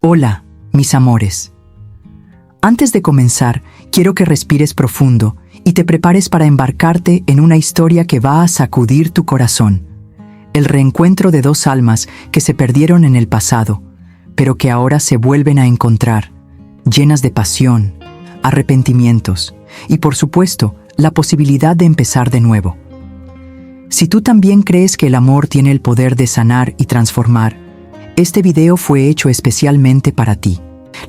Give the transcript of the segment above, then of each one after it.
Hola, mis amores. Antes de comenzar, quiero que respires profundo y te prepares para embarcarte en una historia que va a sacudir tu corazón. El reencuentro de dos almas que se perdieron en el pasado, pero que ahora se vuelven a encontrar, llenas de pasión, arrepentimientos y, por supuesto, la posibilidad de empezar de nuevo. Si tú también crees que el amor tiene el poder de sanar y transformar, este video fue hecho especialmente para ti.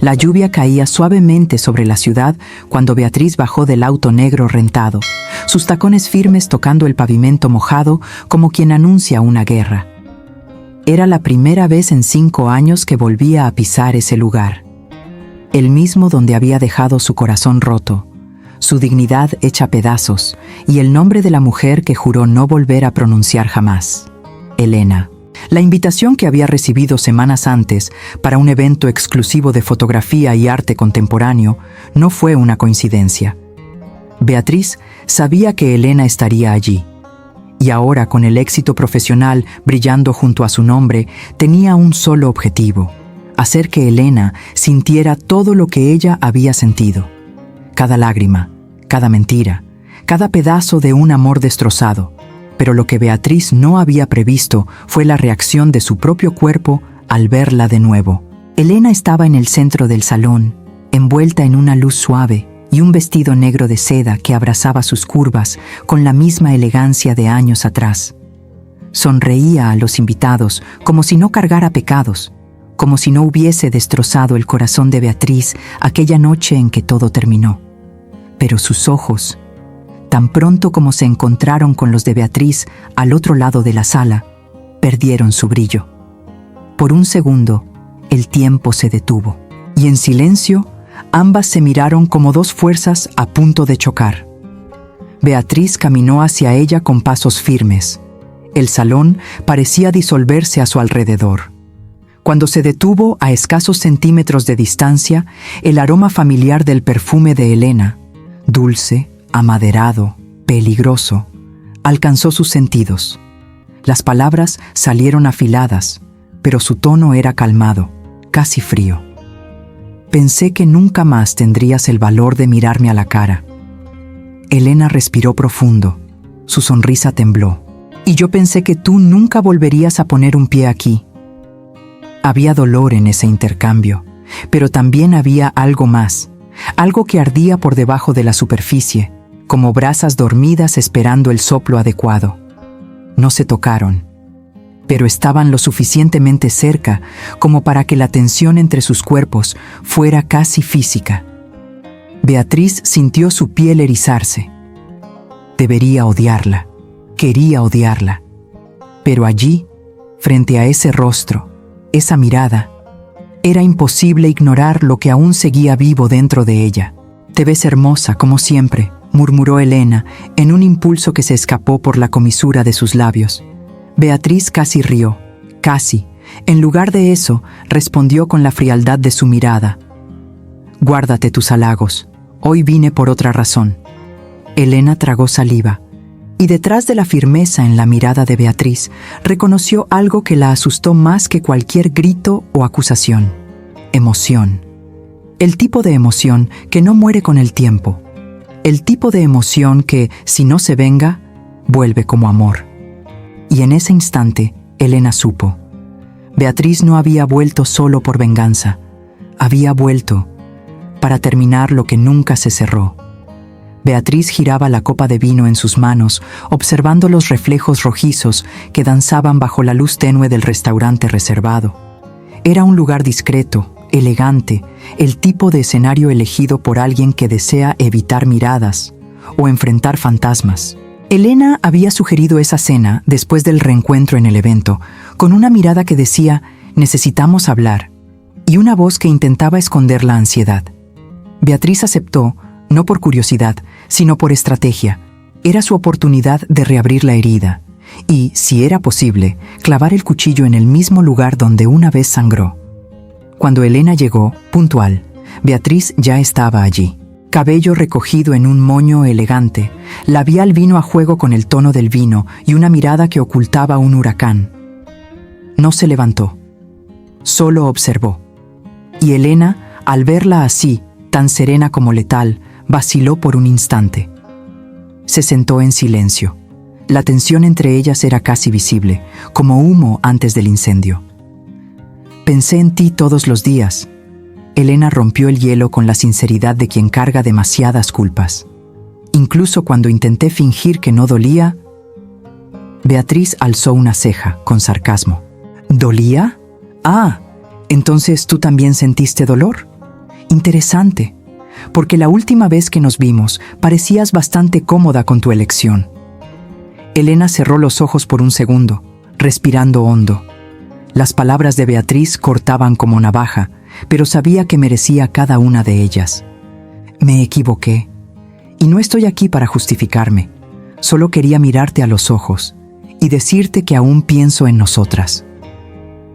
La lluvia caía suavemente sobre la ciudad cuando Beatriz bajó del auto negro rentado, sus tacones firmes tocando el pavimento mojado como quien anuncia una guerra. Era la primera vez en 5 años que volvía a pisar ese lugar. El mismo donde había dejado su corazón roto, su dignidad hecha pedazos y el nombre de la mujer que juró no volver a pronunciar jamás: Elena. La invitación que había recibido semanas antes para un evento exclusivo de fotografía y arte contemporáneo no fue una coincidencia. Beatriz sabía que Elena estaría allí, y ahora, con el éxito profesional brillando junto a su nombre, tenía un solo objetivo: hacer que Elena sintiera todo lo que ella había sentido. Cada lágrima, cada mentira, cada pedazo de un amor destrozado. Pero lo que Beatriz no había previsto fue la reacción de su propio cuerpo al verla de nuevo. Elena estaba en el centro del salón, envuelta en una luz suave y un vestido negro de seda que abrazaba sus curvas con la misma elegancia de años atrás. Sonreía a los invitados como si no cargara pecados, como si no hubiese destrozado el corazón de Beatriz aquella noche en que todo terminó. Pero sus ojos, tan pronto como se encontraron con los de Beatriz al otro lado de la sala, perdieron su brillo. Por un segundo, el tiempo se detuvo, y en silencio, ambas se miraron como dos fuerzas a punto de chocar. Beatriz caminó hacia ella con pasos firmes. El salón parecía disolverse a su alrededor. Cuando se detuvo a escasos centímetros de distancia, el aroma familiar del perfume de Elena, dulce, amaderado, peligroso, alcanzó sus sentidos. Las palabras salieron afiladas, pero su tono era calmado, casi frío. Pensé que nunca más tendrías el valor de mirarme a la cara. Elena respiró profundo, su sonrisa tembló. Y yo pensé que tú nunca volverías a poner un pie aquí. Había dolor en ese intercambio, pero también había algo más, algo que ardía por debajo de la superficie, como brasas dormidas esperando el soplo adecuado. No se tocaron, pero estaban lo suficientemente cerca como para que la tensión entre sus cuerpos fuera casi física. Beatriz sintió su piel erizarse. Debería odiarla, quería odiarla. Pero allí, frente a ese rostro, esa mirada, era imposible ignorar lo que aún seguía vivo dentro de ella. «Te ves hermosa, como siempre», murmuró Elena, en un impulso que se escapó por la comisura de sus labios. Beatriz casi rió, casi. En lugar de eso, respondió con la frialdad de su mirada: «Guárdate tus halagos. Hoy vine por otra razón». Elena tragó saliva, y detrás de la firmeza en la mirada de Beatriz, reconoció algo que la asustó más que cualquier grito o acusación: emoción. El tipo de emoción que no muere con el tiempo. El tipo de emoción que, si no se venga, vuelve como amor. Y en ese instante, Elena supo. Beatriz no había vuelto solo por venganza. Había vuelto para terminar lo que nunca se cerró. Beatriz giraba la copa de vino en sus manos, observando los reflejos rojizos que danzaban bajo la luz tenue del restaurante reservado. Era un lugar discreto, elegante, el tipo de escenario elegido por alguien que desea evitar miradas o enfrentar fantasmas. Elena había sugerido esa cena después del reencuentro en el evento, con una mirada que decía: «Necesitamos hablar», y una voz que intentaba esconder la ansiedad. Beatriz aceptó, no por curiosidad, sino por estrategia. Era su oportunidad de reabrir la herida y, si era posible, clavar el cuchillo en el mismo lugar donde una vez sangró. Cuando Elena llegó, puntual, Beatriz ya estaba allí. Cabello recogido en un moño elegante, labial vino a juego con el tono del vino y una mirada que ocultaba un huracán. No se levantó, solo observó. Y Elena, al verla así, tan serena como letal, vaciló por un instante. Se sentó en silencio. La tensión entre ellas era casi visible, como humo antes del incendio. Pensé en ti todos los días. Elena rompió el hielo con la sinceridad de quien carga demasiadas culpas. Incluso cuando intenté fingir que no dolía, Beatriz alzó una ceja con sarcasmo. ¿Dolía? Ah, ¿entonces tú también sentiste dolor? Interesante, porque la última vez que nos vimos parecías bastante cómoda con tu elección. Elena cerró los ojos por un segundo, respirando hondo. Las palabras de Beatriz cortaban como navaja, pero sabía que merecía cada una de ellas. Me equivoqué, y no estoy aquí para justificarme. Solo quería mirarte a los ojos y decirte que aún pienso en nosotras.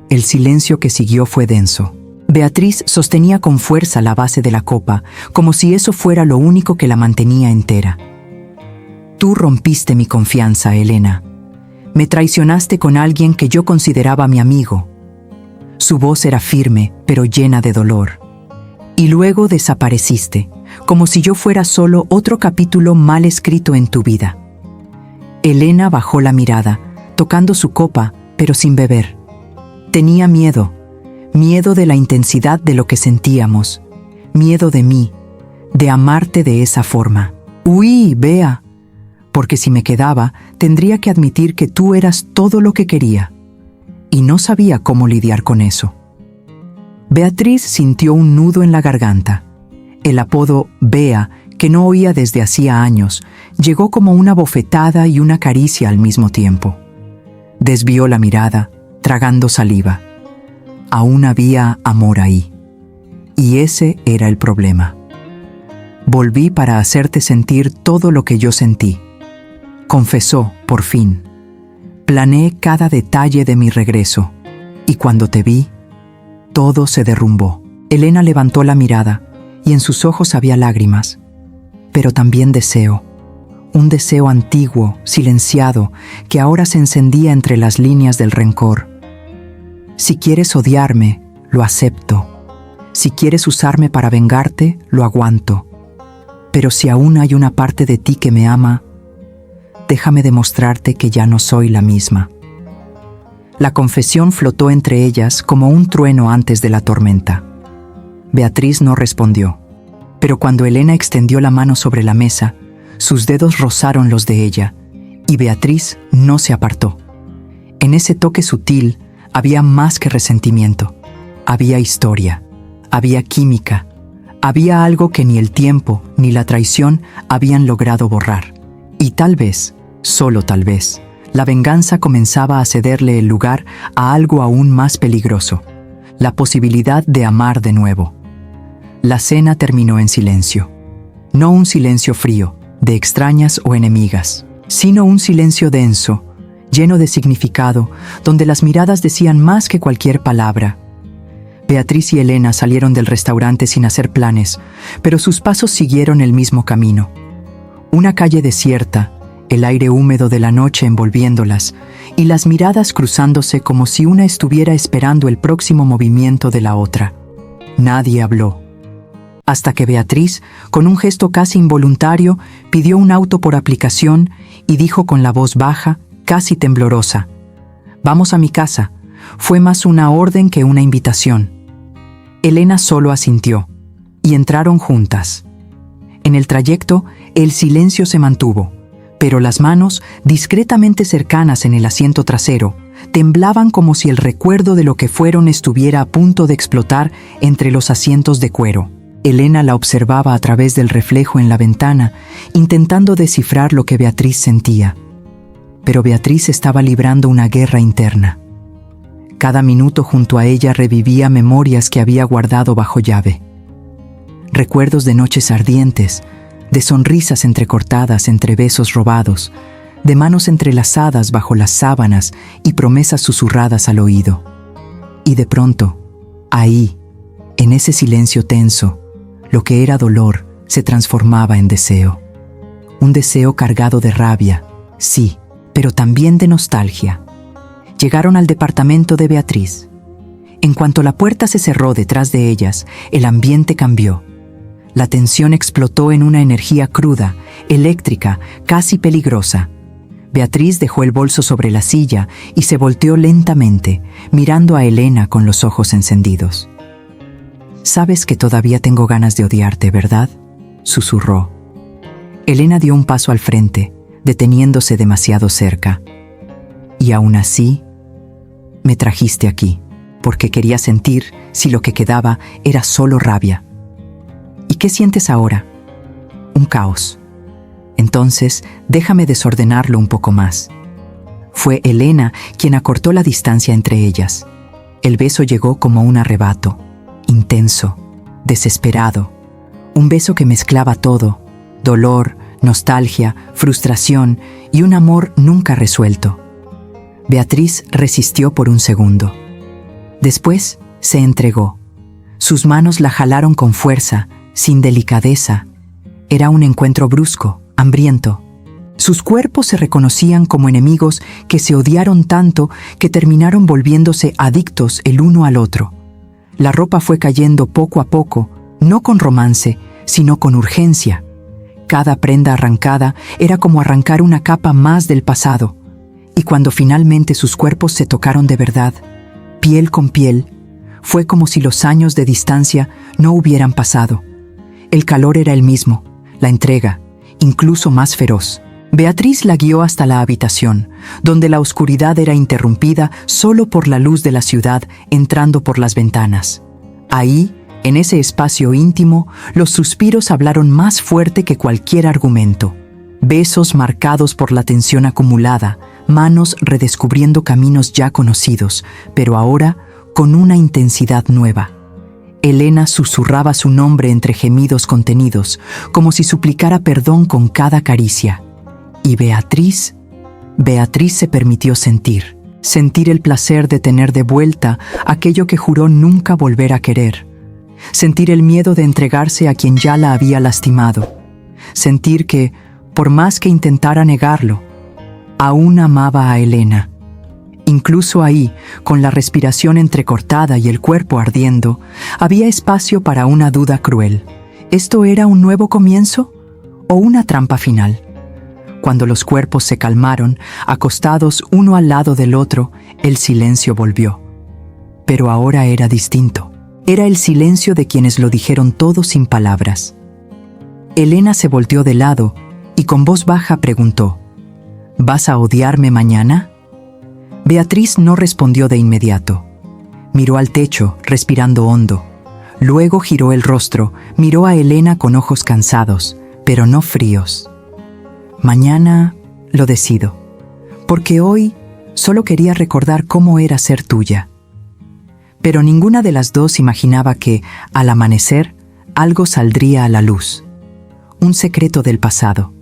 El silencio que siguió fue denso. Beatriz sostenía con fuerza la base de la copa, como si eso fuera lo único que la mantenía entera. Tú rompiste mi confianza, Elena. Me traicionaste con alguien que yo consideraba mi amigo. Su voz era firme, pero llena de dolor. Y luego desapareciste, como si yo fuera solo otro capítulo mal escrito en tu vida. Elena bajó la mirada, tocando su copa, pero sin beber. Tenía miedo de la intensidad de lo que sentíamos, miedo de mí, de amarte de esa forma. Huí, Bea, porque si me quedaba, tendría que admitir que tú eras todo lo que quería, y no sabía cómo lidiar con eso. Beatriz sintió un nudo en la garganta. El apodo Bea, que no oía desde hacía años, llegó como una bofetada y una caricia al mismo tiempo. Desvió la mirada, tragando saliva. Aún había amor ahí. Y ese era el problema. Volví para hacerte sentir todo lo que yo sentí. Confesó, por fin. Planeé cada detalle de mi regreso. Y cuando te vi, todo se derrumbó. Elena levantó la mirada, y en sus ojos había lágrimas. Pero también deseo. Un deseo antiguo, silenciado, que ahora se encendía entre las líneas del rencor. Si quieres odiarme, lo acepto. Si quieres usarme para vengarte, lo aguanto. Pero si aún hay una parte de ti que me ama, déjame demostrarte que ya no soy la misma. La confesión flotó entre ellas como un trueno antes de la tormenta. Beatriz no respondió, pero cuando Elena extendió la mano sobre la mesa, sus dedos rozaron los de ella, y Beatriz no se apartó. En ese toque sutil había más que resentimiento. Había historia, había química, había algo que ni el tiempo ni la traición habían logrado borrar. Y tal vez, solo tal vez, la venganza comenzaba a cederle el lugar a algo aún más peligroso, la posibilidad de amar de nuevo. La cena terminó en silencio. No un silencio frío, de extrañas o enemigas, sino un silencio denso, lleno de significado, donde las miradas decían más que cualquier palabra. Beatriz y Elena salieron del restaurante sin hacer planes, pero sus pasos siguieron el mismo camino. Una calle desierta, el aire húmedo de la noche envolviéndolas, y las miradas cruzándose como si una estuviera esperando el próximo movimiento de la otra. Nadie habló. Hasta que Beatriz, con un gesto casi involuntario, pidió un auto por aplicación y dijo con la voz baja, casi temblorosa: «Vamos a mi casa». Fue más una orden que una invitación. Elena solo asintió, y entraron juntas. En el trayecto, el silencio se mantuvo, pero las manos, discretamente cercanas en el asiento trasero, temblaban como si el recuerdo de lo que fueron estuviera a punto de explotar entre los asientos de cuero. Elena la observaba a través del reflejo en la ventana, intentando descifrar lo que Beatriz sentía. Pero Beatriz estaba librando una guerra interna. Cada minuto junto a ella revivía memorias que había guardado bajo llave. Recuerdos de noches ardientes, de sonrisas entrecortadas entre besos robados, de manos entrelazadas bajo las sábanas y promesas susurradas al oído. Y de pronto, ahí, en ese silencio tenso, lo que era dolor se transformaba en deseo. Un deseo cargado de rabia, sí, pero también de nostalgia. Llegaron al departamento de Beatriz. En cuanto la puerta se cerró detrás de ellas, el ambiente cambió. La tensión explotó en una energía cruda, eléctrica, casi peligrosa. Beatriz dejó el bolso sobre la silla y se volteó lentamente, mirando a Elena con los ojos encendidos. «Sabes que todavía tengo ganas de odiarte, ¿verdad?», susurró. Elena dio un paso al frente, deteniéndose demasiado cerca. «Y aún así, me trajiste aquí, porque quería sentir si lo que quedaba era solo rabia. ¿Y qué sientes ahora? Un caos. Entonces, déjame desordenarlo un poco más». Fue Elena quien acortó la distancia entre ellas. El beso llegó como un arrebato, intenso, desesperado. Un beso que mezclaba todo: dolor, nostalgia, frustración y un amor nunca resuelto. Beatriz resistió por un segundo. Después se entregó. Sus manos la jalaron con fuerza, sin delicadeza. Era un encuentro brusco, hambriento. Sus cuerpos se reconocían como enemigos que se odiaron tanto que terminaron volviéndose adictos el uno al otro. La ropa fue cayendo poco a poco, no con romance, sino con urgencia. Cada prenda arrancada era como arrancar una capa más del pasado. Y cuando finalmente sus cuerpos se tocaron de verdad, piel con piel, fue como si los años de distancia no hubieran pasado. El calor era el mismo, la entrega, incluso más feroz. Beatriz la guió hasta la habitación, donde la oscuridad era interrumpida solo por la luz de la ciudad entrando por las ventanas. Ahí, en ese espacio íntimo, los suspiros hablaron más fuerte que cualquier argumento. Besos marcados por la tensión acumulada, manos redescubriendo caminos ya conocidos, pero ahora con una intensidad nueva. Elena susurraba su nombre entre gemidos contenidos, como si suplicara perdón con cada caricia. Y Beatriz se permitió sentir el placer de tener de vuelta aquello que juró nunca volver a querer. Sentir el miedo de entregarse a quien ya la había lastimado. Sentir que, por más que intentara negarlo, aún amaba a Elena. Incluso ahí, con la respiración entrecortada y el cuerpo ardiendo, había espacio para una duda cruel. ¿Esto era un nuevo comienzo o una trampa final? Cuando los cuerpos se calmaron, acostados uno al lado del otro, el silencio volvió. Pero ahora era distinto. Era el silencio de quienes lo dijeron todo sin palabras. Elena se volteó de lado y con voz baja preguntó: ¿Vas a odiarme mañana? Beatriz no respondió de inmediato. Miró al techo, respirando hondo. Luego giró el rostro, miró a Elena con ojos cansados, pero no fríos. Mañana lo decido, porque hoy solo quería recordar cómo era ser tuya. Pero ninguna de las dos imaginaba que, al amanecer, algo saldría a la luz. Un secreto del pasado.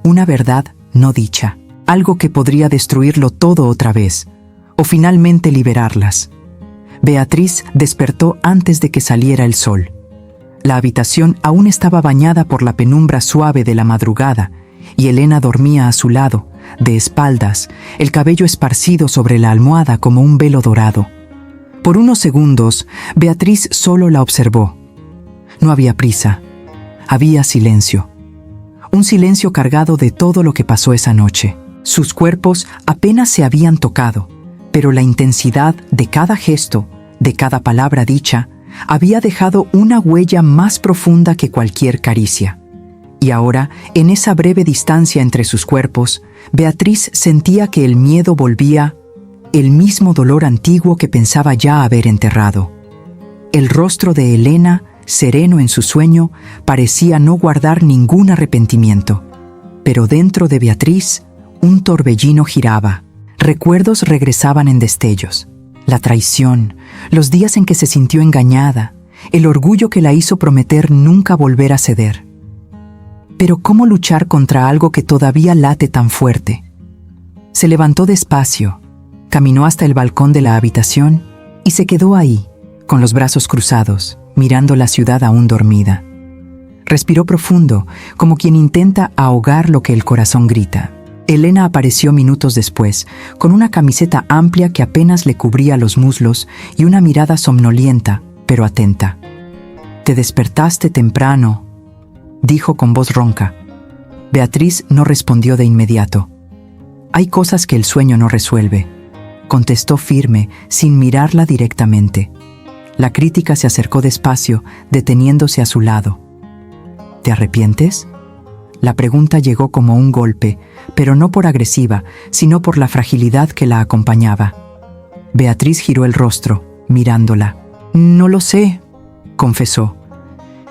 Una verdad no dicha. Algo que podría destruirlo todo otra vez, o finalmente liberarlas. Beatriz despertó antes de que saliera el sol. La habitación aún estaba bañada por la penumbra suave de la madrugada, y Elena dormía a su lado, de espaldas, el cabello esparcido sobre la almohada como un velo dorado. Por unos segundos, Beatriz solo la observó. No había prisa. Había silencio. Un silencio cargado de todo lo que pasó esa noche. Sus cuerpos apenas se habían tocado, pero la intensidad de cada gesto, de cada palabra dicha, había dejado una huella más profunda que cualquier caricia. Y ahora, en esa breve distancia entre sus cuerpos, Beatriz sentía que el miedo volvía, el mismo dolor antiguo que pensaba ya haber enterrado. El rostro de Elena, sereno en su sueño, parecía no guardar ningún arrepentimiento. Pero dentro de Beatriz, un torbellino giraba. Recuerdos regresaban en destellos. La traición, los días en que se sintió engañada, el orgullo que la hizo prometer nunca volver a ceder. Pero ¿cómo luchar contra algo que todavía late tan fuerte? Se levantó despacio, caminó hasta el balcón de la habitación y se quedó ahí, con los brazos cruzados, mirando la ciudad aún dormida. Respiró profundo, como quien intenta ahogar lo que el corazón grita. Elena apareció minutos después, con una camiseta amplia que apenas le cubría los muslos y una mirada somnolienta, pero atenta. «Te despertaste temprano», dijo con voz ronca. Beatriz no respondió de inmediato. «Hay cosas que el sueño no resuelve», contestó firme, sin mirarla directamente. La crítica se acercó despacio, deteniéndose a su lado. «¿Te arrepientes?». La pregunta llegó como un golpe, pero no por agresiva, sino por la fragilidad que la acompañaba. Beatriz giró el rostro, mirándola. «No lo sé», confesó.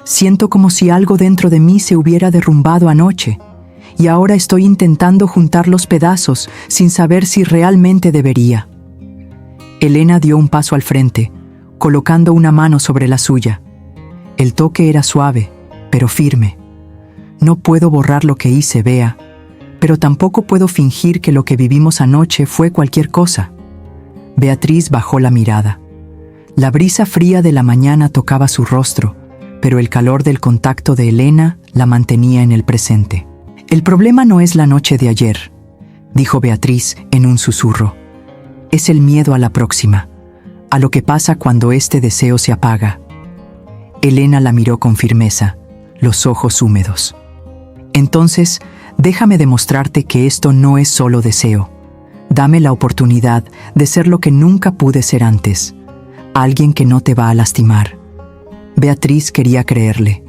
«Siento como si algo dentro de mí se hubiera derrumbado anoche, y ahora estoy intentando juntar los pedazos sin saber si realmente debería». Elena dio un paso al frente, colocando una mano sobre la suya. El toque era suave, pero firme. «No puedo borrar lo que hice, Bea, pero tampoco puedo fingir que lo que vivimos anoche fue cualquier cosa». Beatriz bajó la mirada. La brisa fría de la mañana tocaba su rostro, pero el calor del contacto de Elena la mantenía en el presente. «El problema no es la noche de ayer», dijo Beatriz en un susurro. «Es el miedo a la próxima, a lo que pasa cuando este deseo se apaga». Elena la miró con firmeza, los ojos húmedos. «Entonces, déjame demostrarte que esto no es solo deseo. Dame la oportunidad de ser lo que nunca pude ser antes, alguien que no te va a lastimar». Beatriz quería creerle.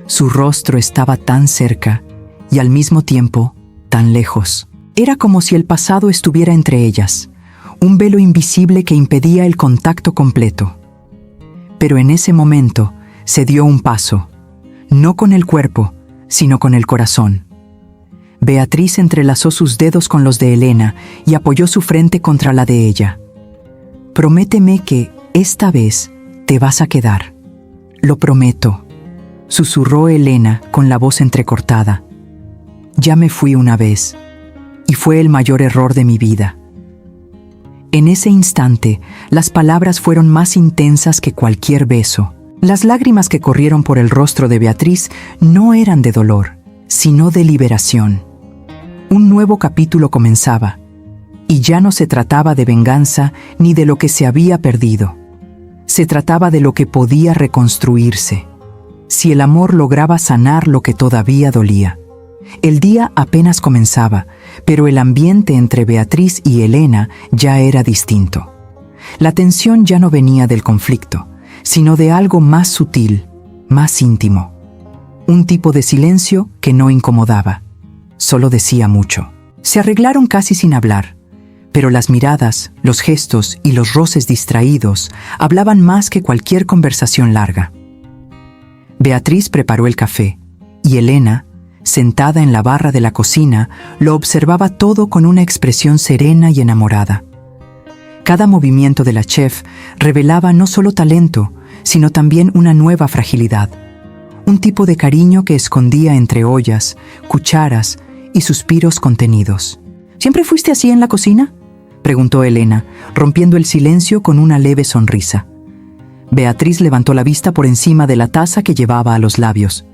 Su rostro estaba tan cerca y al mismo tiempo tan lejos. Era como si el pasado estuviera entre ellas, un velo invisible que impedía el contacto completo. Pero en ese momento se dio un paso, no con el cuerpo, sino con el corazón. Beatriz entrelazó sus dedos con los de Elena y apoyó su frente contra la de ella. «Prométeme que, esta vez, te vas a quedar». «Lo prometo», susurró Elena con la voz entrecortada. «Ya me fui una vez, y fue el mayor error de mi vida». En ese instante, las palabras fueron más intensas que cualquier beso. Las lágrimas que corrieron por el rostro de Beatriz no eran de dolor, sino de liberación. Un nuevo capítulo comenzaba, y ya no se trataba de venganza ni de lo que se había perdido. Se trataba de lo que podía reconstruirse, si el amor lograba sanar lo que todavía dolía. El día apenas comenzaba, pero el ambiente entre Beatriz y Elena ya era distinto. La tensión ya no venía del conflicto, sino de algo más sutil, más íntimo. Un tipo de silencio que no incomodaba, solo decía mucho. Se arreglaron casi sin hablar, pero las miradas, los gestos y los roces distraídos hablaban más que cualquier conversación larga. Beatriz preparó el café, y Elena, sentada en la barra de la cocina, lo observaba todo con una expresión serena y enamorada. Cada movimiento de la chef revelaba no solo talento, sino también una nueva fragilidad, un tipo de cariño que escondía entre ollas, cucharas y suspiros contenidos. «¿Siempre fuiste así en la cocina?», preguntó Elena, rompiendo el silencio con una leve sonrisa. Beatriz levantó la vista por encima de la taza que llevaba a los labios.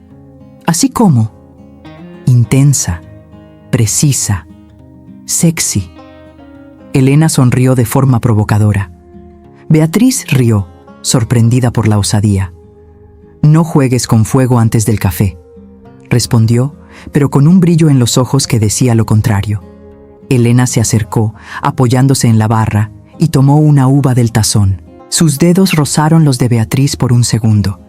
«¿Así cómo?». «Intensa, precisa, sexy». Elena sonrió de forma provocadora. Beatriz rió, sorprendida por la osadía. «No juegues con fuego antes del café», respondió, pero con un brillo en los ojos que decía lo contrario. Elena se acercó, apoyándose en la barra, y tomó una uva del tazón. Sus dedos rozaron los de Beatriz por un segundo,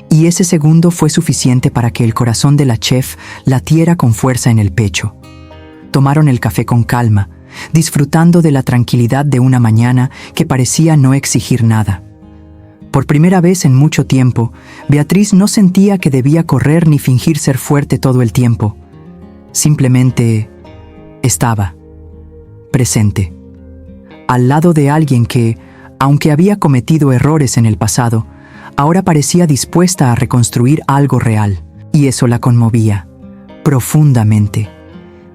y ese segundo fue suficiente para que el corazón de la chef latiera con fuerza en el pecho. Tomaron el café con calma, disfrutando de la tranquilidad de una mañana que parecía no exigir nada. Por primera vez en mucho tiempo, Beatriz no sentía que debía correr ni fingir ser fuerte todo el tiempo. Simplemente estaba presente, al lado de alguien que, aunque había cometido errores en el pasado, ahora parecía dispuesta a reconstruir algo real, y eso la conmovía profundamente.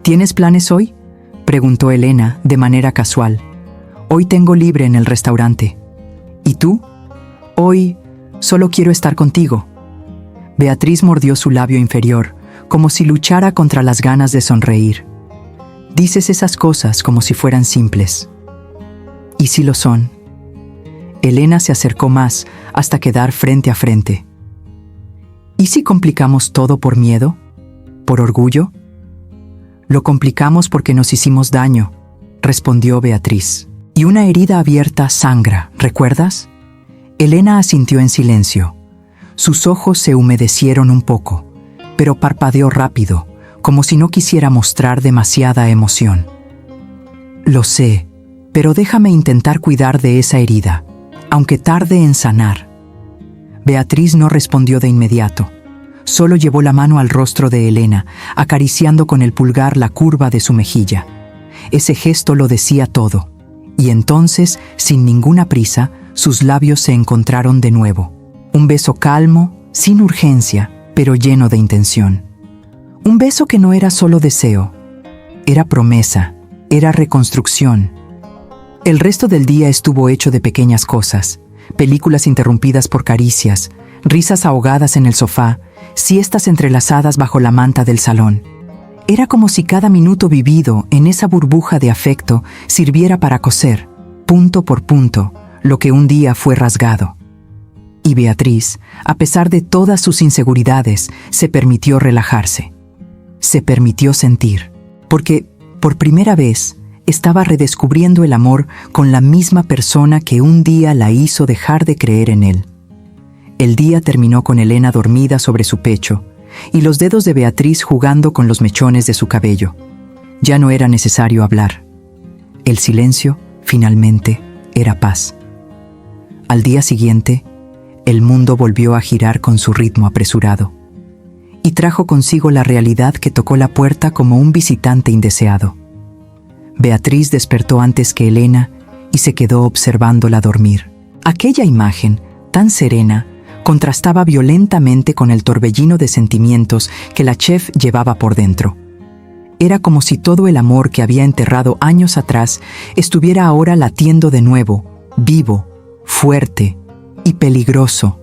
«¿Tienes planes hoy?», preguntó Elena de manera casual. «Hoy tengo libre en el restaurante». «¿Y tú?». «Hoy solo quiero estar contigo». Beatriz mordió su labio inferior, como si luchara contra las ganas de sonreír. Dices esas cosas como si fueran simples. ¿Y si lo son? Elena se acercó más hasta quedar frente a frente. ¿Y si complicamos todo por miedo? ¿Por orgullo? Lo complicamos porque nos hicimos daño, respondió Beatriz. Y una herida abierta sangra, ¿recuerdas? Elena asintió en silencio. Sus ojos se humedecieron un poco, pero parpadeó rápido, como si no quisiera mostrar demasiada emoción. Lo sé, pero déjame intentar cuidar de esa herida, aunque tarde en sanar. Beatriz no respondió de inmediato. Solo llevó la mano al rostro de Elena, acariciando con el pulgar la curva de su mejilla. Ese gesto lo decía todo, y entonces, sin ninguna prisa, sus labios se encontraron de nuevo. Un beso calmo, sin urgencia, pero lleno de intención. Un beso que no era solo deseo, era promesa, era reconstrucción. El resto del día estuvo hecho de pequeñas cosas, películas interrumpidas por caricias, risas ahogadas en el sofá, siestas entrelazadas bajo la manta del salón. Era como si cada minuto vivido en esa burbuja de afecto sirviera para coser, punto por punto, lo que un día fue rasgado. Y Beatriz, a pesar de todas sus inseguridades, se permitió relajarse. Se permitió sentir, porque, por primera vez, estaba redescubriendo el amor con la misma persona que un día la hizo dejar de creer en él. El día terminó con Elena dormida sobre su pecho y los dedos de Beatriz jugando con los mechones de su cabello. Ya no era necesario hablar. El silencio, finalmente, era paz. Al día siguiente, el mundo volvió a girar con su ritmo apresurado y trajo consigo la realidad que tocó la puerta como un visitante indeseado. Beatriz despertó antes que Elena y se quedó observándola dormir. Aquella imagen, tan serena, contrastaba violentamente con el torbellino de sentimientos que la chef llevaba por dentro. Era como si todo el amor que había enterrado años atrás estuviera ahora latiendo de nuevo, vivo, fuerte y peligroso.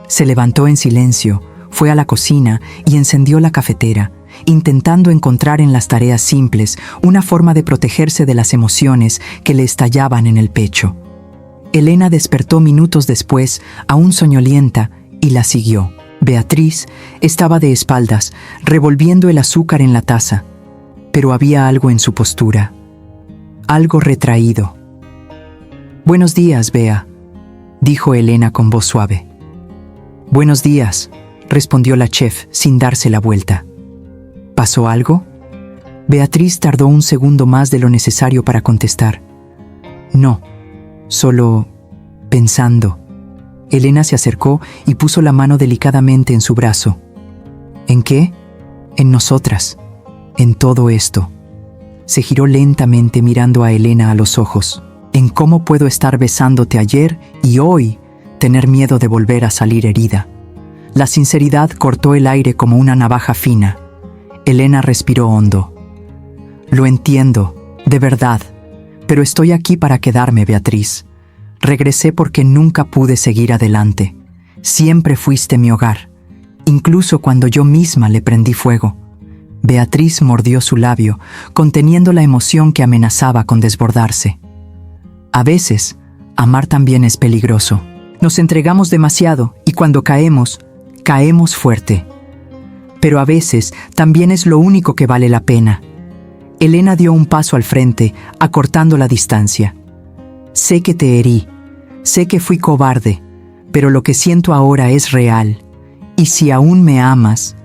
Se levantó en silencio, fue a la cocina y encendió la cafetera, intentando encontrar en las tareas simples una forma de protegerse de las emociones que le estallaban en el pecho. Elena despertó minutos después, aún soñolienta, y la siguió. Beatriz estaba de espaldas, revolviendo el azúcar en la taza, pero había algo en su postura, algo retraído. «Buenos días, Bea», dijo Elena con voz suave. «Buenos días», respondió la chef sin darse la vuelta. ¿Pasó algo? Beatriz tardó un segundo más de lo necesario para contestar. «No, solo pensando». Elena se acercó y puso la mano delicadamente en su brazo. «¿En qué?» «En nosotras, en todo esto». Se giró lentamente mirando a Elena a los ojos. «En cómo puedo estar besándote ayer y hoy tener miedo de volver a salir herida». La sinceridad cortó el aire como una navaja fina. Elena respiró hondo. «Lo entiendo, de verdad, pero estoy aquí para quedarme, Beatriz. Regresé porque nunca pude seguir adelante. Siempre fuiste mi hogar, incluso cuando yo misma le prendí fuego». Beatriz mordió su labio, conteniendo la emoción que amenazaba con desbordarse. A veces, amar también es peligroso. Nos entregamos demasiado y cuando caemos fuerte. Pero a veces también es lo único que vale la pena. Elena dio un paso al frente, acortando la distancia. «Sé que te herí, sé que fui cobarde, pero lo que siento ahora es real. Y si aún me amas,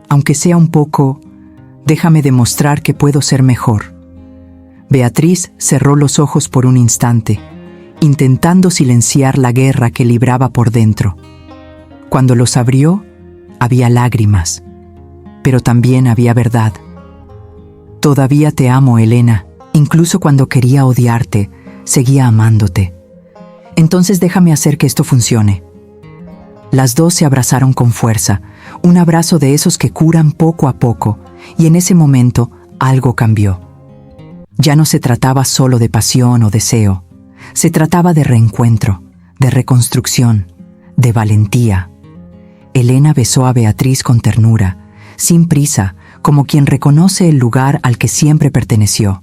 aunque sea un poco, déjame demostrar que puedo ser mejor». Beatriz cerró los ojos por un instante, intentando silenciar la guerra que libraba por dentro. Cuando los abrió, había lágrimas, pero también había verdad. «Todavía te amo, Elena. Incluso cuando quería odiarte, seguía amándote. Entonces déjame hacer que esto funcione». Las dos se abrazaron con fuerza, un abrazo de esos que curan poco a poco, y en ese momento algo cambió. Ya no se trataba solo de pasión o deseo, se trataba de reencuentro, de reconstrucción, de valentía. Elena besó a Beatriz con ternura, sin prisa, como quien reconoce el lugar al que siempre perteneció.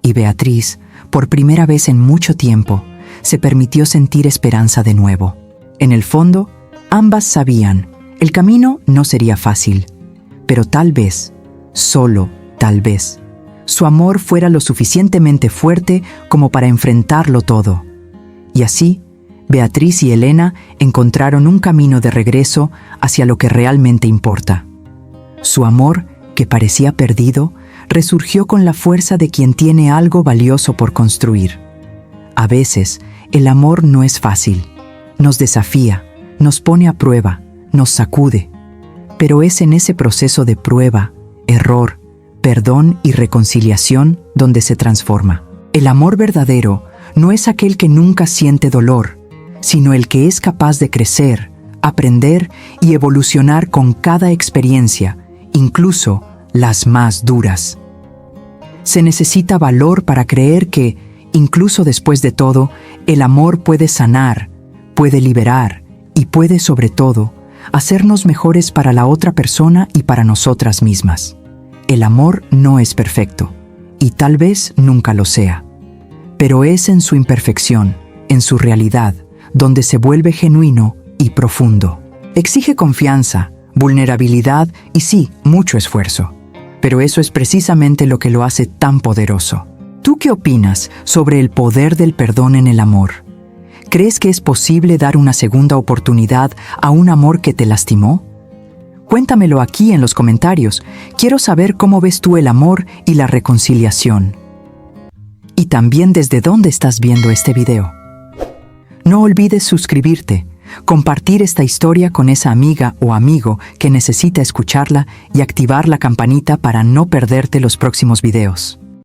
Y Beatriz, por primera vez en mucho tiempo, se permitió sentir esperanza de nuevo. En el fondo, ambas sabían, el camino no sería fácil, pero tal vez, solo tal vez, su amor fuera lo suficientemente fuerte como para enfrentarlo todo. Y así, Beatriz y Elena encontraron un camino de regreso hacia lo que realmente importa. Su amor, que parecía perdido, resurgió con la fuerza de quien tiene algo valioso por construir. A veces, el amor no es fácil. Nos desafía, nos pone a prueba, nos sacude. Pero es en ese proceso de prueba, error, perdón y reconciliación donde se transforma. El amor verdadero no es aquel que nunca siente dolor, sino el que es capaz de crecer, aprender y evolucionar con cada experiencia, incluso las más duras. Se necesita valor para creer que, incluso después de todo, el amor puede sanar, puede liberar y puede, sobre todo, hacernos mejores para la otra persona y para nosotras mismas. El amor no es perfecto, y tal vez nunca lo sea, pero es en su imperfección, en su realidad, donde se vuelve genuino y profundo. Exige confianza, vulnerabilidad y sí, mucho esfuerzo. Pero eso es precisamente lo que lo hace tan poderoso. ¿Tú qué opinas sobre el poder del perdón en el amor? ¿Crees que es posible dar una segunda oportunidad a un amor que te lastimó? Cuéntamelo aquí en los comentarios. Quiero saber cómo ves tú el amor y la reconciliación. Y también desde dónde estás viendo este video. No olvides suscribirte, compartir esta historia con esa amiga o amigo que necesita escucharla y activar la campanita para no perderte los próximos videos.